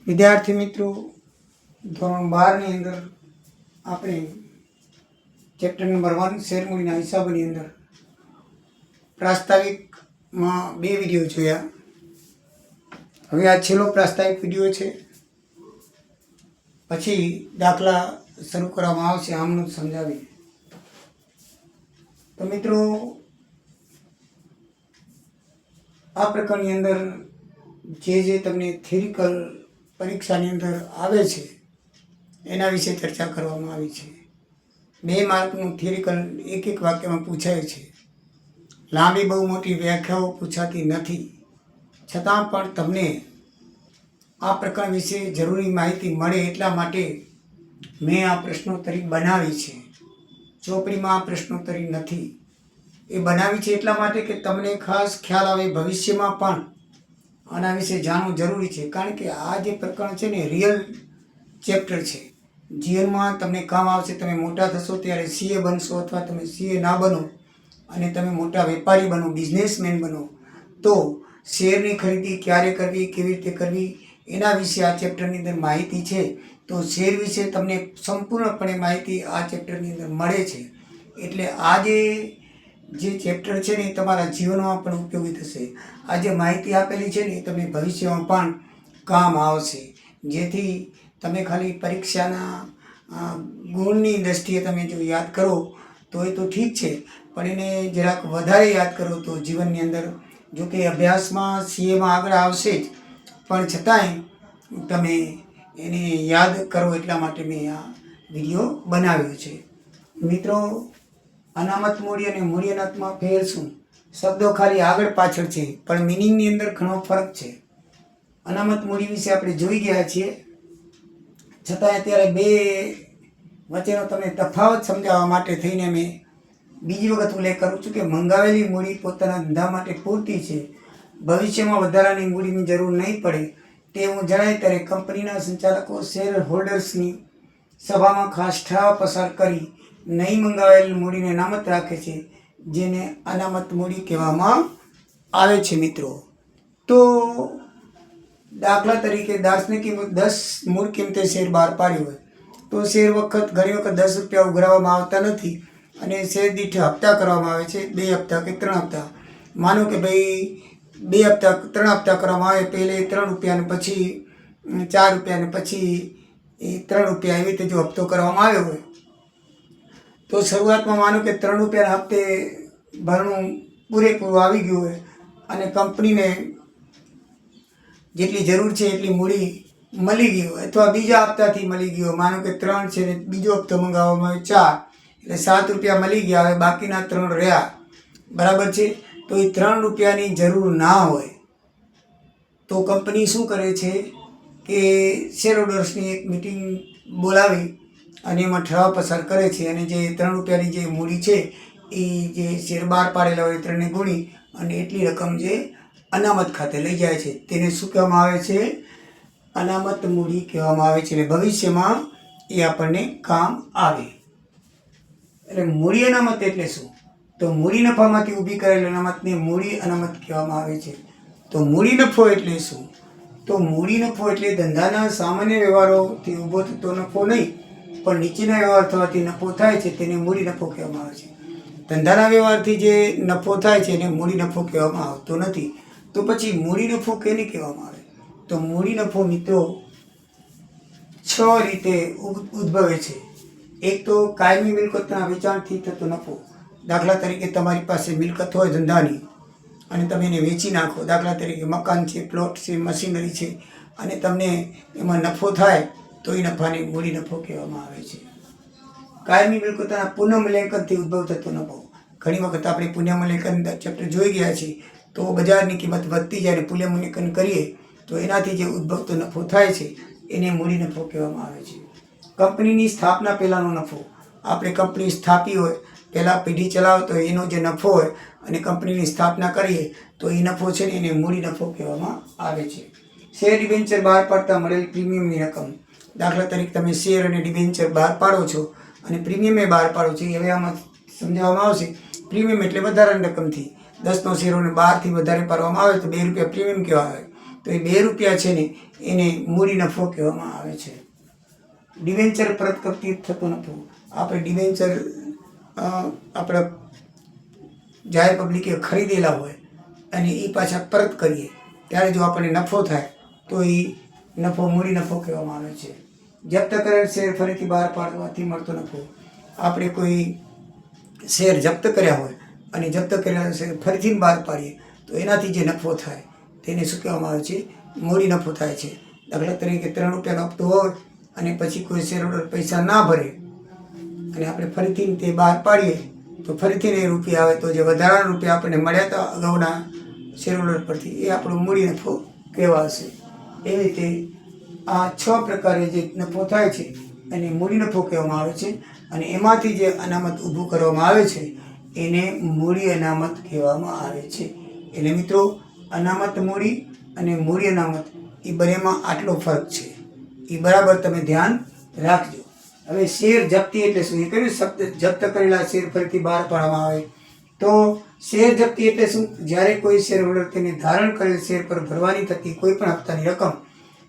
વિદ્યાર્થી મિત્રો, ધોરણ 12 ની અંદર આપણે ચેપ્ટર નંબર 1 શેરમૂડીના હિસાબોની અંદર પ્રાસ્તાવિકમાં 2 વિડીયો જોયા. હવે આ છેલ્લો પ્રાસ્તાવિક વિડીયો છે. પછી દાખલા શરૂ કરવામાં આવશે આમનું સમજાવી. તો મિત્રો, આ પ્રકારની અંદર જે તમને થિયરિકલ પરીક્ષાની અંદર આવે છે એના વિશે ચર્ચા કરવામાં આવી છે. 2 માર્કનું થિયરિકલ એક વાક્યમાં પૂછાય છે. લાંબી બહુ મોટી વ્યાખ્યાઓ પૂછાતી નથી, છતાં પણ તમને આ પ્રકરણ વિશે જરૂરી માહિતી મળે એટલા માટે મેં આ પ્રશ્નોત્તરી બનાવી છે. ચોપડીમાં આ પ્રશ્નોત્તરી નથી. એ બનાવી છે એટલા માટે કે તમને ખાસ ખ્યાલ આવે, ભવિષ્યમાં પણ આના વિશે જાણવું જરૂરી છે. કારણ કે આ જે પ્રકરણ છે ને રિયલ ચેપ્ટર છે. જીવનમાં તમને કામ આવશે. તમે મોટા થશો ત્યારે સીએ બનશો અથવા તમે સીએ ના બનો અને તમે મોટા વેપારી બનો, બિઝનેસમેન બનો, તો શેરની ખરીદી ક્યારે કરવી, કેવી રીતે કરવી, એના વિશે આ ચેપ્ટરની અંદર માહિતી છે. તો શેર વિશે તમને સંપૂર્ણપણે માહિતી આ ચેપ્ટરની અંદર મળે છે. એટલે આ જે ચેપ્ટર છે ને એ તમારા જીવનમાં પણ ઉપયોગી થશે. આ જે માહિતી આપેલી છે ને એ તમને ભવિષ્યમાં પણ કામ આવશે. જેથી તમે ખાલી પરીક્ષાના ગુણની દૃષ્ટિએ તમે જો યાદ કરો તો એ તો ઠીક છે, પણ એને જરાક વધારે યાદ કરો તો જીવનની અંદર, જો કે અભ્યાસમાં સીએમાં આગળ આવશે જ, પણ છતાંય તમે એને યાદ કરો એટલા માટે મેં આ વિડીયો બનાવ્યો છે. મિત્રો, અનામત મૂડી અને મૂડી અનામતમાં ફેર શું? શબ્દો ખાલી આગળ પાછળ છે, પણ મિનિંગની અંદર ઘણો ફરક છે. અનામત મૂડી વિશે આપણે જોઈ ગયા છીએ, છતાં અત્યારે 2 વચ્ચેનો તમને તફાવત સમજાવવા માટે થઈને મેં બીજી વખત ઉલ્લેખ કરું છું કે મંગાવેલી મૂડી પોતાના ધંધા માટે પૂરતી છે. ભવિષ્યમાં વધારાની મૂડીની જરૂર નહીં પડે તેવું જણાય ત્યારે કંપનીના સંચાલકો શેર હોલ્ડર્સની સભામાં ખાસ ઠરાવ પસાર કરી નહીં મંગાવેલ મૂડીને અનામત રાખે છે, જેને અનામત મૂડી કહેવામાં આવે છે. મિત્રો, તો દાખલા તરીકે દાર્શનિક કિંમત 10 મૂળ કિંમતે શેર બહાર પાડ્યો હોય તો શેર ઘણી વખત 10 રૂપિયા ઉઘરાવવામાં આવતા નથી અને શેર દીઠ હપ્તા કરવામાં આવે છે. 2 હપ્તા કે 3 હપ્તા. માનો કે ભાઈ 2 હપ્તા 3 હપ્તા કરવામાં આવે, પહેલે 3 રૂપિયા ને પછી 4 રૂપિયા ને પછી 3 રૂપિયા, એવી રીતે જો હપ્તો કરવામાં આવ્યો હોય તો શરૂઆતમાં માનો કે 3 રૂપિયાના હપ્તે ભરણું પૂરેપૂરું આવી ગયું હોય અને કંપનીને જેટલી જરૂર છે એટલી મૂડી મળી ગઈ હોય, અથવા બીજા હપ્તાથી મળી ગયો, માનો કે 3 છે ને બીજો હપ્તો મંગાવવામાં આવે 4, એટલે 7 રૂપિયા મળી ગયા. હવે બાકીના 3 રહ્યા, બરાબર છે. તો એ 3 રૂપિયાની જરૂર ના હોય તો કંપની શું કરે છે કે શેર હોલ્ડર્સની એક મિટિંગ બોલાવી અને એમાં ઠરાવ પસાર કરે છે અને જે 3 રૂપિયાની જે મૂડી છે એ જે શેર બહાર પાડેલા હોય 3ને ગુણી અને એટલી રકમ જે અનામત ખાતે લઈ જાય છે, તેને શું કહેવામાં આવે છે? અનામત મૂડી કહેવામાં આવે છે. એટલે ભવિષ્યમાં એ આપણને કામ આવે. એટલે મૂડી અનામત એટલે શું? તો મૂડી નફામાંથી ઊભી કરેલ અનામતને મૂડી અનામત કહેવામાં આવે છે. તો મૂડી નફો એટલે શું? તો મૂડી નફો એટલે ધંધાના સામાન્ય વ્યવહારોથી ઊભો થતો નફો નહીં, પણ નીચેના વ્યવહાર થવાથી નફો થાય છે તેને મૂડી નફો કહેવામાં આવે છે. ધંધાના વ્યવહારથી જે નફો થાય છે એને મૂડી નફો કહેવામાં આવતો નથી. તો પછી મૂડી નફો કેને કહેવામાં આવે? તો મૂડી નફો મિત્રો 6 રીતે ઉદ્ભવે છે. એક તો કાયમી મિલકતના વેચાણથી થતો નફો. દાખલા તરીકે તમારી પાસે મિલકત હોય ધંધાની અને તમે એને વેચી નાખો. દાખલા તરીકે મકાન છે, પ્લોટ છે, મશીનરી છે, અને તમને એમાં નફો થાય તો એ નફાને મૂડી નફો કહેવામાં આવે છે. કાયમી મિલકતના પુનઃમૂલ્યાંકનથી ઉદ્ભવ થતો નફો. ઘણી વખત આપણે પુનઃમૂલ્યાંકન ચેપ્ટર જોઈ ગયા છીએ. તો બજારની કિંમત વધતી જાય અને પુનઃમૂલ્યાંકન કરીએ તો એનાથી જે ઉદ્ભવતો નફો થાય છે એને મૂડી નફો કહેવામાં આવે છે. કંપનીની સ્થાપના પહેલાંનો નફો. આપણે કંપની સ્થાપી હોય, પહેલાં પેઢી ચલાવતો હોય એનો જે નફો હોય અને કંપનીની સ્થાપના કરીએ તો એ નફો છે ને એને મૂડી નફો કહેવામાં આવે છે. શેર ડિબેન્ચર બહાર પાડતા મળેલ પ્રીમિયમની રકમ. દાખલા તરીકે તમે શેર અને ડિબેન્ચર બહાર પાડો છો અને પ્રીમિયમે બહાર પાડો છો. હવે આમાં સમજાવવામાં આવશે. પ્રીમિયમ એટલે વધારાની રકમથી 10નો શેરોને 12થી વધારે પાડવામાં આવે તો 2 રૂપિયા પ્રીમિયમ કહેવાય. તો એ 2 રૂપિયા છે ને એને મૂડી નફો કહેવામાં આવે છે. ડિવેન્ચર પરત કરતી થતો નફો, આપણે ડિવેન્ચર આપણા જાહેર પબ્લિકે ખરીદેલા હોય અને એ પાછા પરત કરીએ ત્યારે જો આપણને નફો થાય તો એ નફો મૂડી નફો કહેવામાં આવે છે. જપ્ત કરેલ શેર ફરીથી બહાર પાડવાથી મળતો નફો, આપણે કોઈ શેર જપ્ત કર્યા હોય અને જપ્ત કરેલા શેર ફરીથી બહાર પાડીએ તો એનાથી જે નફો થાય તેને શું કહેવામાં આવે છે? મૂડી નફો થાય છે. દાખલા તરીકે 3 રૂપિયાનો હપ્તો હોય અને પછી કોઈ શેર હોલ્ડર પૈસા ના ભરે અને આપણે ફરીથી તે બહાર પાડીએ તો ફરીથી એ રૂપિયા આવે તો જે વધારાના રૂપિયા આપણને મળ્યા હતા અગાઉના શેર હોલ્ડર પરથી એ આપણો મૂડી નફો કહેવાશે. એવી રીતે આ 6 પ્રકારે જે નફો થાય છે એને મૂડી નફો કહેવામાં આવે છે અને એમાંથી જે અનામત ઊભું કરવામાં આવે છે એને મૂડી અનામત કહેવામાં આવે છે. એટલે મિત્રો અનામત મૂડી અને મૂડી અનામત એ બંનેમાં આટલો ફરક છે, એ બરાબર તમે ધ્યાન રાખજો. હવે શેર જપ્તી એટલે શું? એ કહ્યું શબ્દ જપ્ત કરેલા શેર ફરીથી બહાર પાડવામાં આવે તો શેર જપ્તી એટલે શું? જ્યારે કોઈ શેર હોલ્ડર તેને ધારણ કરેલ શેર પર ભરવાની થતી કોઈ પણ હપ્તાની રકમ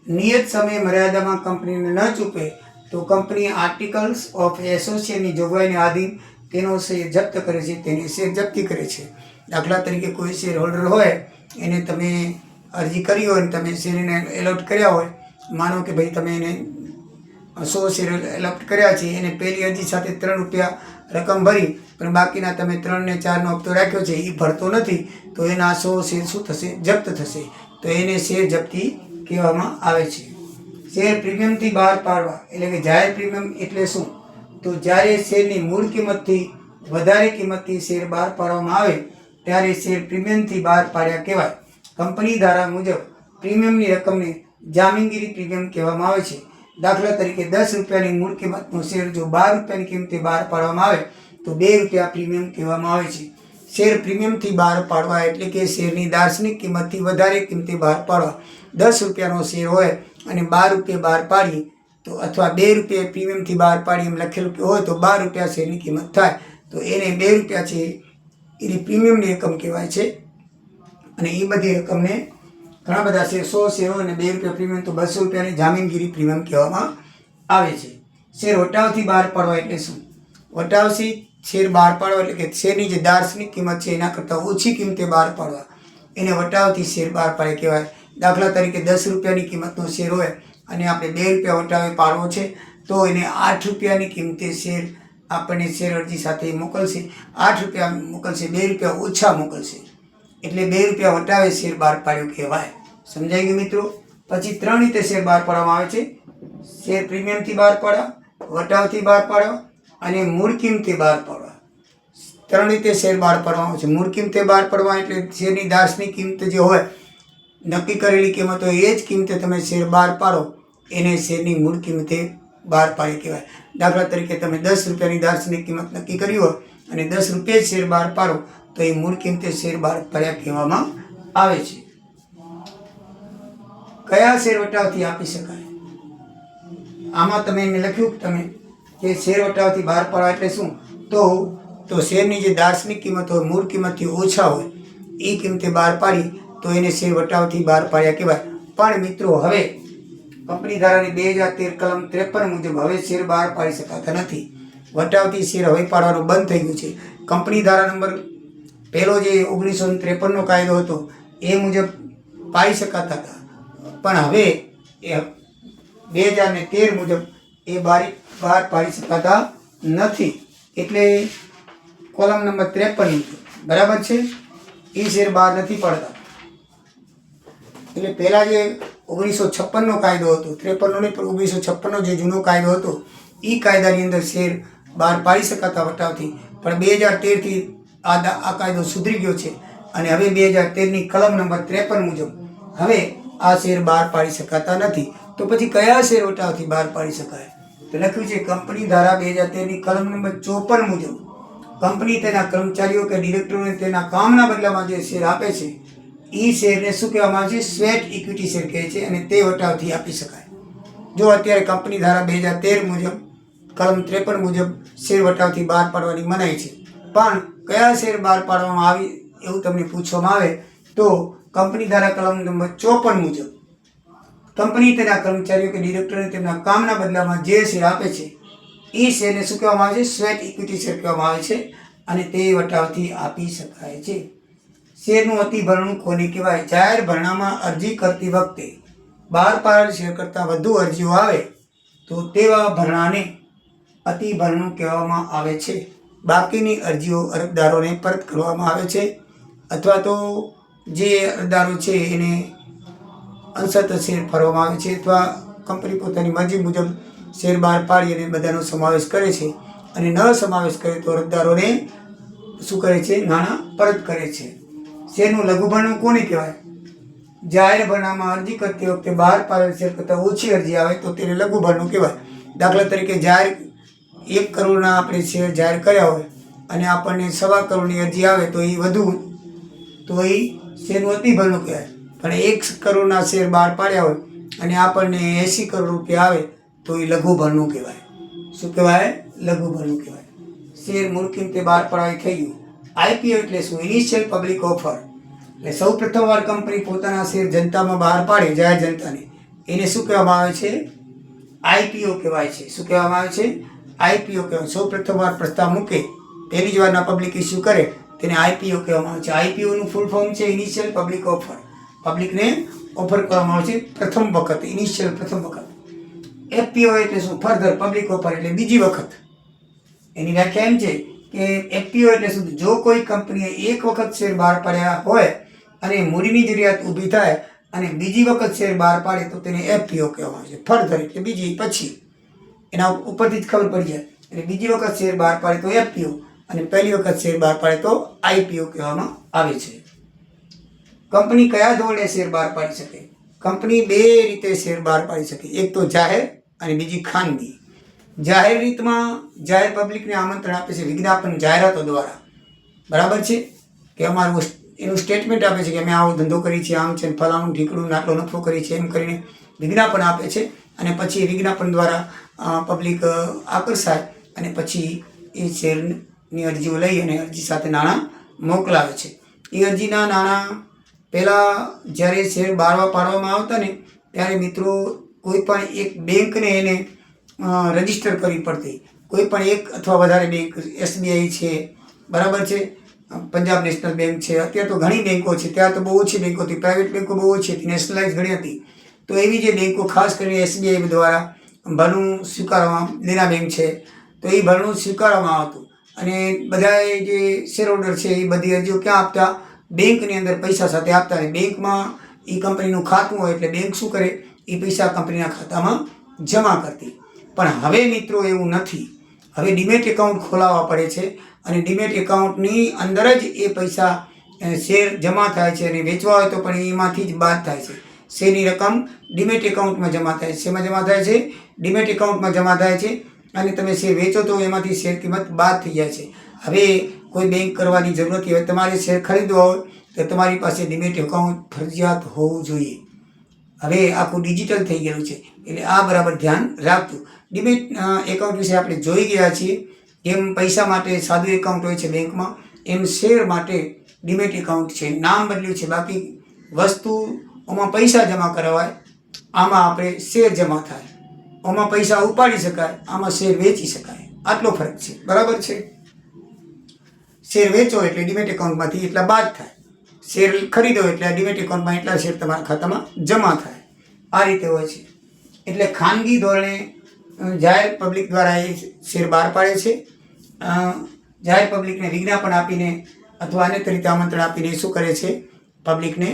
નિયત સમય મર્યાદામાં કંપનીને ન ચૂકવે તો કંપની આર્ટિકલ્સ ઓફ એસોસિએશનની જોગવાઈને આધીન તેનો શેર જપ્ત કરે છે, તેની શેર જપ્તી કરે છે. દાખલા તરીકે કોઈ શેર હોલ્ડર હોય એને તમે અરજી કરી હોય અને તમે શેરને એલોટ કર્યા હોય, માનો કે ભાઈ તમે એને 100 શેર એલોટ કર્યા છે, એને પહેલી અરજી સાથે 3 રૂપિયા રકમ ભરી પણ બાકીના તમે 3 ને 4નો હપ્તો રાખ્યો છે એ ભરતો નથી તો એના 100 શેર શું થશે? જપ્ત થશે. તો એને શેર જપ્તી કહેવામાં આવે છે. શેર પ્રીમિયમથી બહાર પાડવા એટલે કે જાહેર પ્રીમિયમ એટલે શું? તો જ્યારે શેરની મૂળ કિંમતથી વધારે કિંમતથી શેર બહાર પાડવામાં આવે ત્યારે શેર પ્રીમિયમથી બહાર પાડ્યા કહેવાય. કંપની ધારા મુજબ પ્રીમિયમની રકમને જામીનગીરી પ્રીમિયમ કહેવામાં આવે છે. દાખલા તરીકે 10 રૂપિયાની મૂળ કિંમતનો શેર જો 12 રૂપિયાની કિંમતે બહાર પાડવામાં આવે તો 2 રૂપિયા પ્રીમિયમ કહેવામાં આવે છે. શેર પ્રીમિયમથી બહાર પાડવા એટલે કે શેરની દાર્શનિક કિંમતથી વધારે કિંમતે બહાર પાડવા. 10 રૂપિયાનો શેર હોય અને 12 રૂપિયા બહાર પાડીએ તો અથવા 2 રૂપિયા પ્રીમિયમથી બહાર પાડીએ એમ લખેલું હોય તો 12 રૂપિયા શેરની કિંમત થાય તો એને 2 રૂપિયા છે એની પ્રીમિયમની રકમ કહેવાય છે. અને એ બધી રકમને ઘણા બધા શેર 100 શેર હોય અને 2 રૂપિયા પ્રીમિયમ તો 200 રૂપિયાની જામીનગીરી પ્રીમિયમ કહેવામાં આવે છે. શેર વટાવથી બહાર પાડવા એટલે શું? વટાવથી શેર બહાર પાડવા એટલે કે શેરની જે દાર્શનિક કિંમત છે એના કરતાં ઓછી કિંમતે બહાર પાડવા એને વટાવથી શેર બહાર પાડે કહેવાય. દાખલા તરીકે 10 રૂપિયાની કિંમતનો શેર હોય અને આપણે 2 રૂપિયા વટાવે પાડવો છે તો એને 8 રૂપિયાની કિંમતે શેર આપણને શેર અરજી સાથે મોકલશે. 8 રૂપિયા મોકલશે, 2 રૂપિયા ઓછા મોકલશે એટલે 2 રૂપિયા વટાવે શેર બહાર પાડ્યો કહેવાય. સમજાઈ ગયું મિત્રો? પછી 3 રીતે શેર બહાર પાડવામાં આવે છે. શેર પ્રીમિયમથી બહાર પાડવા, વટાવથી બહાર પાડવા અને મૂળ કિંમતે બહાર પાડવા. 3 રીતે શેર બહાર પાડવામાં આવે છે. મૂળ કિંમતે બહાર પાડવા એટલે શેરની દાર્શનિક કિંમત જે હોય નક્કી કરેલી કિંમત હોય એ જ કિંમતે તમે શેર બહાર પાડો એને શેરની મૂળ કિંમતે બહાર પાડી કહેવાય. દાખલા તરીકે તમે 10 રૂપિયાની દાર્શનિક કિંમત નક્કી કરી હોય અને 10 રૂપિયા શેર બહાર પાડો તો એ મૂળ કિંમતે શેર બહાર પાડ્યા કહેવામાં આવે છે. કયા શેર વટાવથી આપી શકાય? આમાં તમે મેં લખ્યું કે શેર વટાવથી બહાર પાડવા એટલે શું? તો શેરની જે દાર્શનિક કિંમત હોય મૂળ કિંમતથી ઓછા હોય એ કિંમતે બહાર પાડી તો એને શેર વટાવથી બહાર પાડ્યા કહેવાય. પણ મિત્રો હવે કંપની ધારાની 2013 કલમ 53 મુજબ હવે શેર બહાર પાડી શકાતા નથી. વટાવથી શેર હવે પાડવાનું બંધ થઈ ગયું છે. કંપની ધારા નંબર પહેલો જે 1953નો કાયદો હતો એ મુજબ પાડી શકાતા હતા પણ હવે એ 2013 મુજબ એ બહાર પાડી શકાતા નથી. એટલે કોલમ નંબર 53 બરાબર છે એ શેર બહાર નથી પાડતા. એટલે પહેલાં જે 1956નો કાયદો હતો, 53નો નહીં પણ 1956નો જે જૂનો કાયદો હતો એ કાયદાની અંદર શેર બહાર પાડી શકાતા વટાવથી, પણ 2013થી આ કાયદો સુધરી ગયો છે અને હવે 2013ની કલમ નંબર 53 મુજબ હવે આ શેર બહાર પાડી શકાતા નથી. તો પછી કયા શેર વટાવથી બહાર પાડી શકાય? તો લખ્યું છે કંપની ધારા 2013ની કલમ નંબર 54 મુજબ કંપની તેના કર્મચારીઓ કે ડિરેક્ટરોને તેના કામના બદલામાં જે શેર આપે છે એ શેરને શું કહેવામાં આવે છે? સ્વેટ ઇક્વિટી શેર કહે છે અને તે વટાવથી આપી શકાય. જો અત્યારે કંપની ધારા 2013 મુજબ કલમ 53 મુજબ શેર વટાવથી બહાર પાડવાની મનાઈ છે, પણ કયા શેર બહાર પાડવામાં આવી એવું તમને પૂછવામાં આવે તો કંપની ધારા કલમ નંબર 54 મુજબ કંપની તેના કર્મચારીઓ કે ડિરેક્ટરને તેમના કામના બદલામાં જે શેર આપે છે એ શેરને શું કહેવામાં આવે છે? સ્વેટ ઇક્વિટી શેર કહેવામાં આવે છે અને તે વટાવથી આપી શકાય છે. શેરનું અતિભરણું કોને કહેવાય? જાહેર ભરણામાં અરજી કરતી વખતે બહાર પાડેલ શેર કરતાં વધુ અરજીઓ આવે તો તેવા ભરણાને અતિભરણું કહેવામાં આવે છે. બાકીની અરજીઓ અરજદારોને પરત કરવામાં આવે છે અથવા તો જે અરજદારો છે એને અંશત શેર ફરવામાં આવે છે અથવા કંપની પોતાની મરજી મુજબ શેર બહાર પાડી અને બધાનો સમાવેશ કરે છે અને ન સમાવેશ કરે તો અરજદારોને શું કરે છે? નાણાં પરત કરે છે. શેરનું લઘુભરણું કોને કહેવાય? જાહેર ભરણામાં અરજી કરતી વખતે બહાર પાડેલ શેર કરતાં ઓછી અરજી આવે તો તેને લઘુભરણું કહેવાય. દાખલા તરીકે જાહેર 1 કરોડના આપણે શેર જાહેર કર્યા હોય અને આપણને 1.25 કરોડની અરજી આવે તો એ વધુ તો એ શેરનું અતિભરણું કહેવાય. પણ 1 કરોડના શેર બહાર પાડ્યા હોય અને આપણને 80 કરોડ રૂપિયા આવે તો એ લઘુભરણું કહેવાય. શું કહેવાય? લઘુભરણું કહેવાય. શેર મૂળ કિંમતે બહાર પડાવી થઈ ગયું. આઈપીઓ એટલે શું? Initial public offer. એટલે સૌ પ્રથમવાર કંપની પોતાના શેર જનતામાં બહાર પાડે, જાહેર જનતાને, એને શું કહેવામાં આવે છે? આઈપીઓ કહેવાય છે. શું કહેવામાં આવે છે? આઈપીઓ કહેવાય. સૌ પ્રથમવાર પ્રસ્તાવ મૂકે, પહેલી જ વારના પબ્લિક ઇસ્યુ કરે તેને આઈપીઓ કહેવામાં આવે છે. આઈપીઓનું ફૂલ ફોર્મ છે ઇનિશિયલ પબ્લિક ઓફર. પબ્લિકને ઓફર કરવામાં આવે છે પ્રથમ વખત, ઇનિશિયલ પ્રથમ વખત. એફપીઓ એટલે શું? ફર્ધર પબ્લિક ઓફર એટલે બીજી વખત. એની વ્યાખ્યા એમ છે કે એફપીઓ એટલે શું? જો કોઈ કંપનીએ એક વખત શેર બહાર પાડ્યા હોય અને મૂડીની જરૂરિયાત ઊભી થાય અને બીજી વખત શેર બહાર પાડે તો તેને એફપીઓ કહેવામાં આવે છે. ફર્ધર એટલે બીજી, પછી. એના ઉપરથી જ ખબર પડી જાય. એટલે બીજી વખત શેર બહાર પાડે તો એફપીઓ અને પહેલી વખત શેર બહાર પાડે તો આઈપીઓ કહેવામાં આવે છે. કંપની કયા ધોરણે શેર બહાર પાડી શકે? કંપની 2 રીતે શેર બહાર પાડી શકે. એક તો જાહેર અને બીજી ખાનગી. જાહેર રીતમાં જાહેર પબ્લિકને આમંત્રણ આપે છે વિજ્ઞાપન જાહેરાતો દ્વારા. બરાબર છે કે અમારું એનું સ્ટેટમેન્ટ આપે છે કે અમે આવો ધંધો કરી છે, આમ છે, ફલાણું ઢીકડું આટલો નફો કરી છે, એમ કરીને વિજ્ઞાપન આપે છે અને પછી એ વિજ્ઞાપન દ્વારા પબ્લિક આકર્ષાય અને પછી એ શેરની અરજીઓ લઈ અને અરજી સાથે નાણાં મોકલાવે છે. એ અરજીના નાણાં પહેલાં જ્યારે શેર બહાર પાડવામાં આવતા ને ત્યારે મિત્રો કોઈ પણ એક બેંકને એને રજીસ્ટર કરવી પડતી. કોઈ પણ એક અથવા વધારે બેંક, એસબીઆઈ છે, બરાબર છે, પંજાબ નેશનલ બેંક છે, અત્યારે તો ઘણી બેંકો છે, ત્યાં તો બહુ ઓછી બેંકો હતી, પ્રાઇવેટ બેંકો બહુ ઓછી હતી, નેશનલાઇઝ ઘણી હતી. તો એવી જે બેંકો ખાસ કરીને એસબીઆઈ દ્વારા ભરણું સ્વીકારવામાં, દેના બેંક છે, તો એ ભરણું સ્વીકારવામાં આવતું અને બધા જે શેર હોલ્ડર છે એ બધી અરજીઓ ક્યાં આપતા? બેંકની અંદર પૈસા સાથે આપતા. અને બેંકમાં એ કંપનીનું ખાતું હોય એટલે બેંક શું કરે? એ પૈસા કંપનીના ખાતામાં જમા કરતી. પણ હવે મિત્રો એવું નથી. હવે ડીમેટ એકાઉન્ટ ખોલાવવા પડે છે અને ડીમેટ એકાઉન્ટની અંદર જ એ પૈસા શેર જમા થાય છે અને વેચવા હોય તો પણ એમાંથી જ બાદ થાય છે. શેરની રકમ ડીમેટ એકાઉન્ટમાં જમા થાય છે. શેમાં જમા થાય છે? ડીમેટ એકાઉન્ટમાં જમા થાય છે અને તમે શેર વેચો તો એમાંથી શેર કિંમત બાદ થઈ જાય છે. હવે કોઈ બેંક કરવાની જરૂર નથી. હવે તમારે શેર ખરીદવા હોય તો તમારી પાસે ડીમેટ એકાઉન્ટ ફરજિયાત હોવું જોઈએ. હવે આખું ડિજિટલ થઈ ગયેલું છે એટલે આ બરાબર ધ્યાન રાખજો. ડીમેટ એકાઉન્ટ વિશે આપણે જોઈ ગયા છીએ. એમ પૈસા માટે સાદું એકાઉન્ટ હોય છે બેંકમાં, એમ શેર માટે ડીમેટ એકાઉન્ટ છે. નામ બદલ્યું છે, બાકી વસ્તુઓમાં પૈસા જમા કરાવાય, આમાં આપણે શેર જમા થાય. આમાં પૈસા ઉપાડી શકાય, આમાં શેર વેચી શકાય. આટલો ફરક છે. બરાબર છે. શેર વેચો એટલે ડીમેટ એકાઉન્ટમાંથી એટલા બાદ થાય. શેર ખરીદો એટલે ડીમેટ એકાઉન્ટમાં એટલા શેર તમારા ખાતામાં જમા થાય. આ રીતે હોય છે. એટલે ખાનગી ધોરણે જાહેર પબ્લિક દ્વારા એ શેર બહાર પાડે છે. જાહેર પબ્લિકને વિજ્ઞાપન આપીને અથવા અનેક રીતે આમંત્રણ આપીને શું કરે છે? પબ્લિકને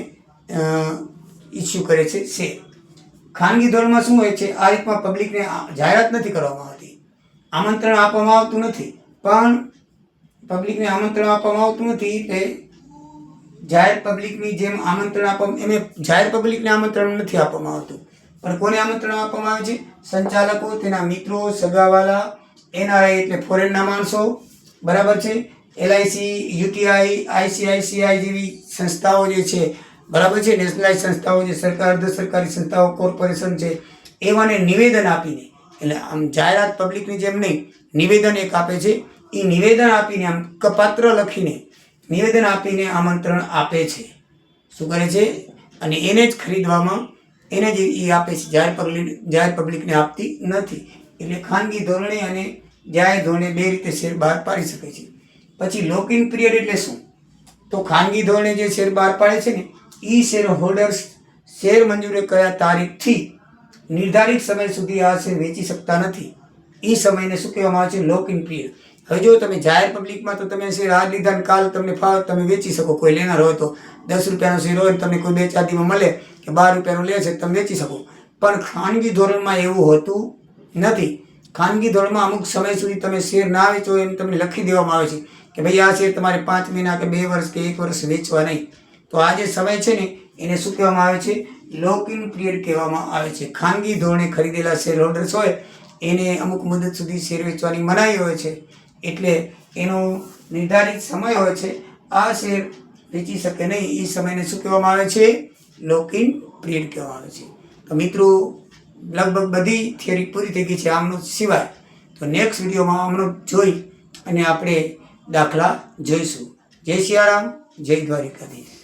ઇસ્યુ કરે છે શેર. ખાનગી ધોરણમાં શું હોય છે? આ રીતમાં પબ્લિકને જાહેરાત નથી કરવામાં આવતી, આમંત્રણ આપવામાં આવતું નથી. પણ પબ્લિકને આમંત્રણ આપવામાં આવતું નથી એટલે જાહેર પબ્લિકની જેમ આમંત્રણ આપવામાં, એને જાહેર પબ્લિકને આમંત્રણ નથી આપવામાં આવતું. પણ કોને આમંત્રણ આપવામાં આવે છે? સંચાલકો, તેના મિત્રો, સગાવાલા, એનઆરઆઈ એટલે ફોરેનના માણસો, બરાબર છે, એલઆઈસી, યુટીઆઈ, આઈસીઆઈસીઆઈ જેવી સંસ્થાઓ જે છે, બરાબર છે, નેશનલાઇઝ સંસ્થાઓ જે સરકાર, અર્ધ સરકારી સંસ્થાઓ, કોર્પોરેશન છે, એવાને નિવેદન આપીને, એટલે આમ જાહેરાત પબ્લિકની જેમ નહીં, નિવેદન એક આપે છે. એ નિવેદન આપીને, આમ પત્ર લખીને નિવેદન આપીને આમંત્રણ આપે છે. શું કરે છે અને એને જ ખરીદવામાં એને જ એ આપે છે, જાહેર પબ્લિકને આપતી નથી. એટલે ખાનગી ધોરણે અને જાહેર ધોરણે બે રીતે શેર બહાર પાડી શકે છે. પછી લોક ઇન પિરિયડ એટલે શું? તો ખાનગી ધોરણે જે શેર બહાર પાડે છે ને એ શેર હોલ્ડર્સ શેર મંજૂરી કયા તારીખથી નિર્ધારિત સમય સુધી આ શેર વેચી શકતા નથી. એ સમયને શું કહેવામાં આવે છે? Lock in period. હવે જો તમે જાહેર પબ્લિકમાં તો તમે શેર આ લીધા ને કાલ તમને ફાવે તમે વેચી શકો. કોઈ લેનાર હોય તો 10 રૂપિયાનો શેર હોય તમને કોઈ 2-4 દીમાં મળે કે 12 રૂપિયાનો લે છે તમે વેચી શકો. પણ ખાનગી ધોરણમાં એવું હોતું નથી. ખાનગી ધોરણમાં અમુક સમય સુધી તમે શેર ના વેચો એમ તમને લખી દેવામાં આવે છે કે ભાઈ આ શેર તમારે 5 મહિના કે 2 વર્ષ કે 1 વર્ષ વેચવા નહીં. તો આ જે સમય છે ને એને શું કહેવામાં આવે છે? લોક ઇન પિરિયડ કહેવામાં આવે છે. ખાનગી ધોરણે ખરીદેલા શેર હોલ્ડર્સ હોય એને અમુક મુદત સુધી શેર વેચવાની મનાઈ હોય છે. એટલે એનો નિર્ધારિત સમય હોય છે. આ શેર વેચી શકે નહીં. એ સમયને શું કહેવામાં આવે છે? લોક ઇન પિરિયડ કહેવામાં આવે છે. તો મિત્રો લગભગ બધી થિયરી પૂરી થઈ ગઈ છે આમનો સિવાય. તો નેક્સ્ટ વિડીયોમાં આમનો જોઈ અને આપણે દાખલા જોઈશું. જય સિયારામ, જય દ્વારિકાધીશ.